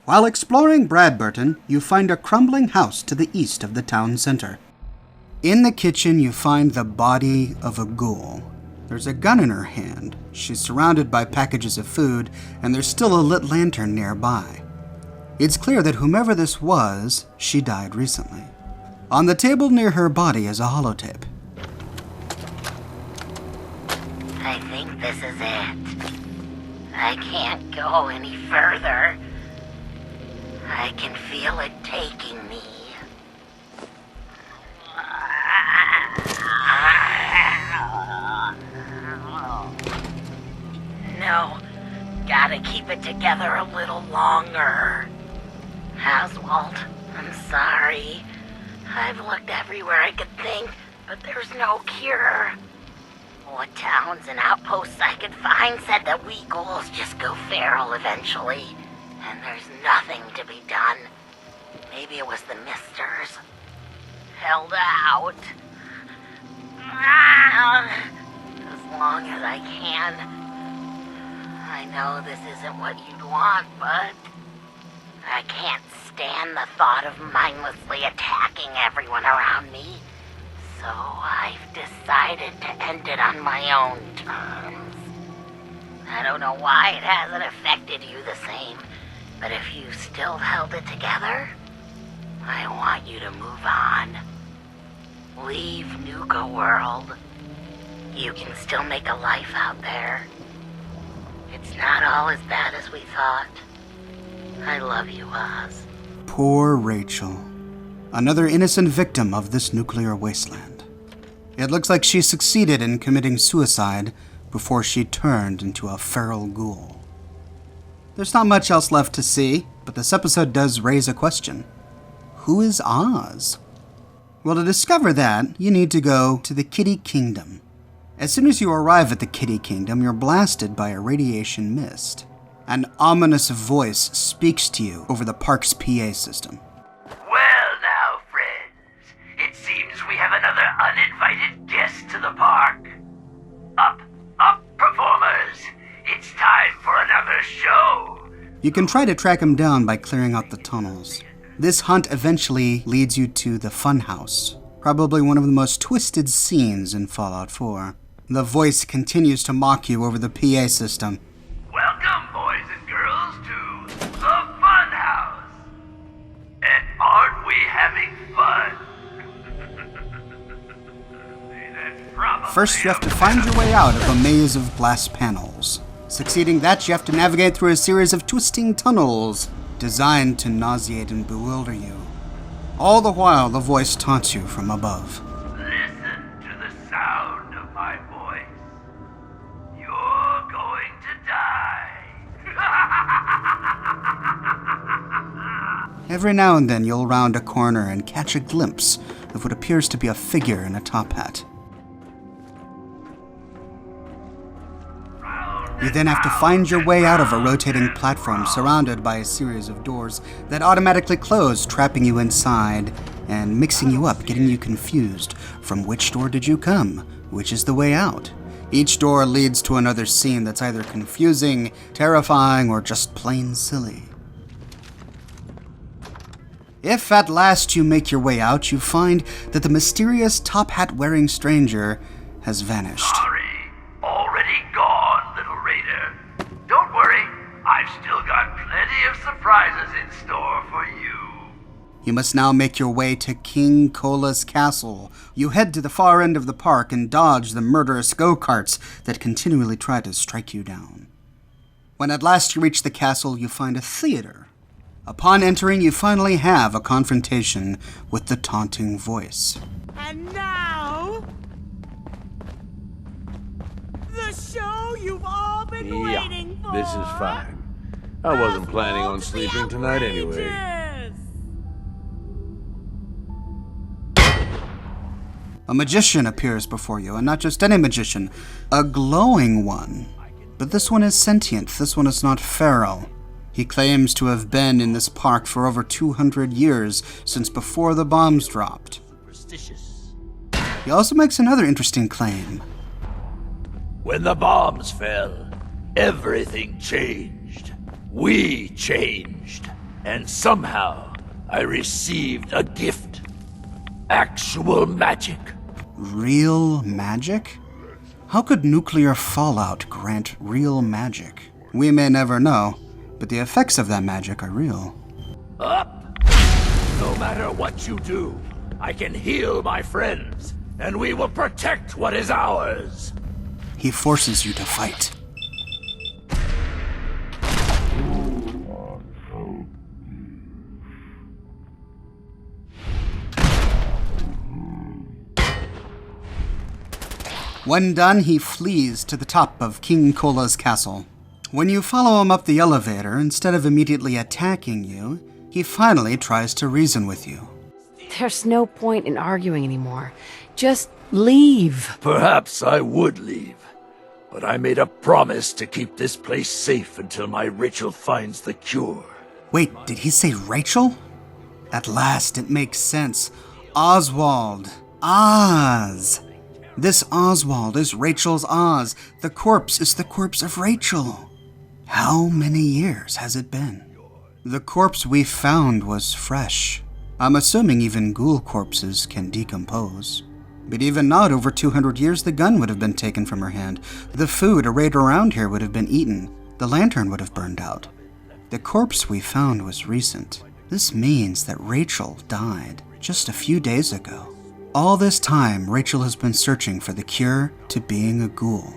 While exploring Bradburton, you find a crumbling house to the east of the town center. In the kitchen, you find the body of a ghoul. There's a gun in her hand. She's surrounded by packages of food, and there's still a lit lantern nearby. It's clear that whomever this was, she died recently. On the table near her body is a holotape. I think this is it. I can't go any further. I can feel it taking me. No, gotta keep it together a little longer. Oswald, I'm sorry. I've looked everywhere I could think, but there's no cure. What towns and outposts I could find said that we ghouls just go feral eventually, and there's nothing to be done. Maybe it was the misters. Held out. As long as I can. I know this isn't what you'd want, but I can't stand the thought of mindlessly attacking everyone around me. So I've decided to end it on my own terms. I don't know why it hasn't affected you the same, but if you still held it together, I want you to move on. Leave Nuka World. You can still make a life out there. It's not all as bad as we thought. I love you, Oz. Poor Rachel. Another innocent victim of this nuclear wasteland. It looks like she succeeded in committing suicide before she turned into a feral ghoul. There's not much else left to see, but this episode does raise a question. Who is Oz? Well, to discover that, you need to go to the Kitty Kingdom. As soon as you arrive at the Kitty Kingdom, you're blasted by a radiation mist. An ominous voice speaks to you over the park's PA system. Well now, friends, it seems we have another uninvited guest to the park. Up, performers! It's time for another show! You can try to track him down by clearing out the tunnels. This hunt eventually leads you to the Funhouse, probably one of the most twisted scenes in Fallout 4. The voice continues to mock you over the PA system. Welcome, boys and girls, to the Funhouse! And aren't we having fun? First, you have to find your way out of a maze of glass panels. Succeeding that, you have to navigate through a series of twisting tunnels designed to nauseate and bewilder you. All the while, the voice taunts you from above. Listen to the sound of my voice. You're going to die. Every now and then, you'll round a corner and catch a glimpse of what appears to be a figure in a top hat. You then have to find your way out of a rotating platform surrounded by a series of doors that automatically close, trapping you inside and mixing you up, getting you confused. From which door did you come? Which is the way out? Each door leads to another scene that's either confusing, terrifying, or just plain silly. If at last you make your way out, you find that the mysterious top hat-wearing stranger has vanished. Sorry, already gone, little raider. Don't worry, I've still got plenty of surprises in store for you. You must now make your way to King Cola's castle. You head to the far end of the park and dodge the murderous go-karts that continually try to strike you down. When at last you reach the castle, you find a theater. Upon entering, you finally have a confrontation with the taunting voice. And now, the show you've all been waiting for. This is fine. I wasn't planning on sleeping tonight anyway. A magician appears before you, and not just any magician, a glowing one. But this one is sentient, this one is not feral. He claims to have been in this park for over 200 years, since before the bombs dropped. He also makes another interesting claim. When the bombs fell, everything changed. We changed. And somehow, I received a gift. Actual magic. Real magic? How could nuclear fallout grant real magic? We may never know, but the effects of that magic are real. Up! No matter what you do, I can heal my friends, and we will protect what is ours. He forces you to fight. When done, he flees to the top of King Kola's castle. When you follow him up the elevator, instead of immediately attacking you, he finally tries to reason with you. There's no point in arguing anymore. Just leave. Perhaps I would leave, but I made a promise to keep this place safe until my Rachel finds the cure. Wait, did he say Rachel? At last, it makes sense. Oswald. Oz. This Oswald is Rachel's Oz. The corpse is the corpse of Rachel. How many years has it been? The corpse we found was fresh. I'm assuming even ghoul corpses can decompose. But even not over 200 years, the gun would have been taken from her hand. The food arrayed around here would have been eaten. The lantern would have burned out. The corpse we found was recent. This means that Rachel died just a few days ago. All this time, Rachel has been searching for the cure to being a ghoul.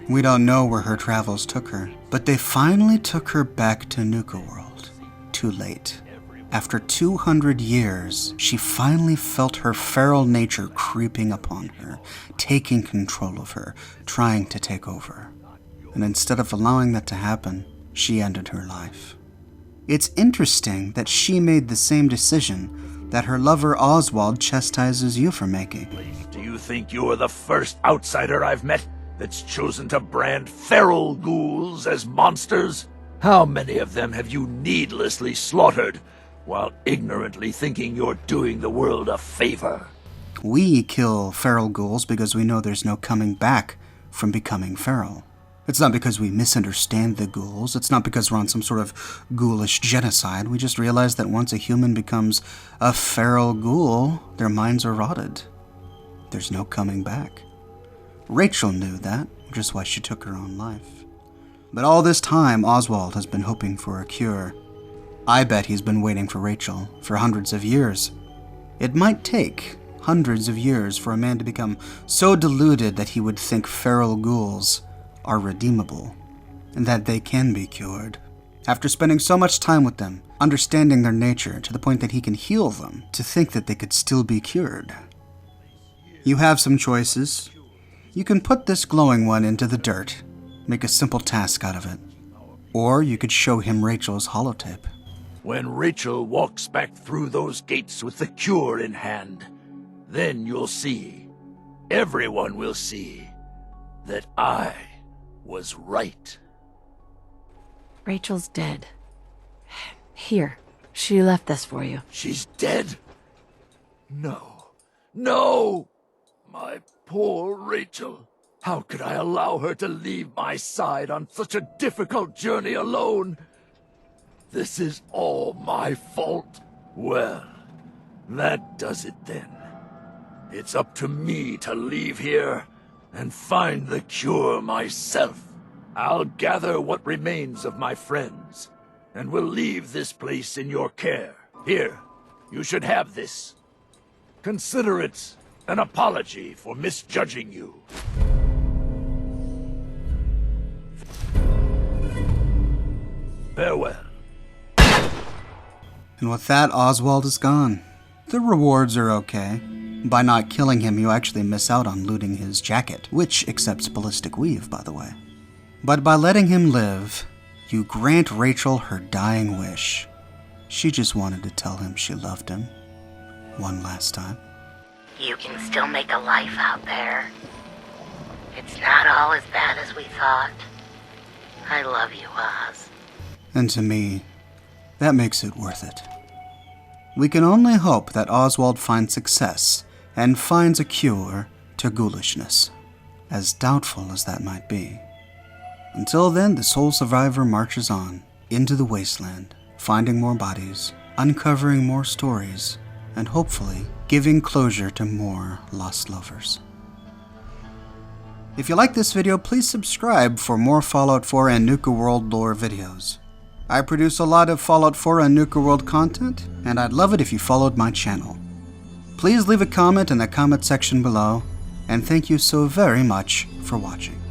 We don't know where her travels took her, but they finally took her back to Nuka World. Too late. After 200 years, she finally felt her feral nature creeping upon her, taking control of her, trying to take over. And instead of allowing that to happen, she ended her life. It's interesting that she made the same decision that her lover Oswald chastises you for making. Do you think you're the first outsider I've met that's chosen to brand feral ghouls as monsters? How many of them have you needlessly slaughtered while ignorantly thinking you're doing the world a favor? We kill feral ghouls because we know there's no coming back from becoming feral. It's not because we misunderstand the ghouls. It's not because we're on some sort of ghoulish genocide. We just realize that once a human becomes a feral ghoul, their minds are rotted. There's no coming back. Rachel knew that, which is why she took her own life. But all this time, Oswald has been hoping for a cure. I bet he's been waiting for Rachel for hundreds of years. It might take hundreds of years for a man to become so deluded that he would think feral ghouls are redeemable, and that they can be cured. After spending so much time with them, understanding their nature to the point that he can heal them, to think that they could still be cured. You have some choices. You can put this glowing one into the dirt, make a simple task out of it. Or you could show him Rachel's holotape. When Rachel walks back through those gates with the cure in hand, then you'll see, everyone will see, that I was right. Rachel's dead. Here, she left this for you. She's dead? No. No! My poor Rachel. How could I allow her to leave my side on such a difficult journey alone? This is all my fault. Well, that does it then. It's up to me to leave here and find the cure myself. I'll gather what remains of my friends, and will leave this place in your care. Here, you should have this. Consider it an apology for misjudging you. Farewell. And with that, Oswald is gone. The rewards are okay. By not killing him, you actually miss out on looting his jacket, which accepts ballistic weave, by the way. But by letting him live, you grant Rachel her dying wish. She just wanted to tell him she loved him. One last time. You can still make a life out there. It's not all as bad as we thought. I love you, Oz. And to me, that makes it worth it. We can only hope that Oswald finds success and finds a cure to ghoulishness, as doubtful as that might be. Until then, the sole survivor marches on into the wasteland finding more bodies, uncovering more stories, and hopefully giving closure to more lost lovers. If you like this video, please subscribe for more Fallout 4 and Nuka World lore videos. I produce a lot of Fallout 4 and Nuka World content, and I'd love it if you followed my channel. Please leave a comment in the comment section below, and thank you so very much for watching.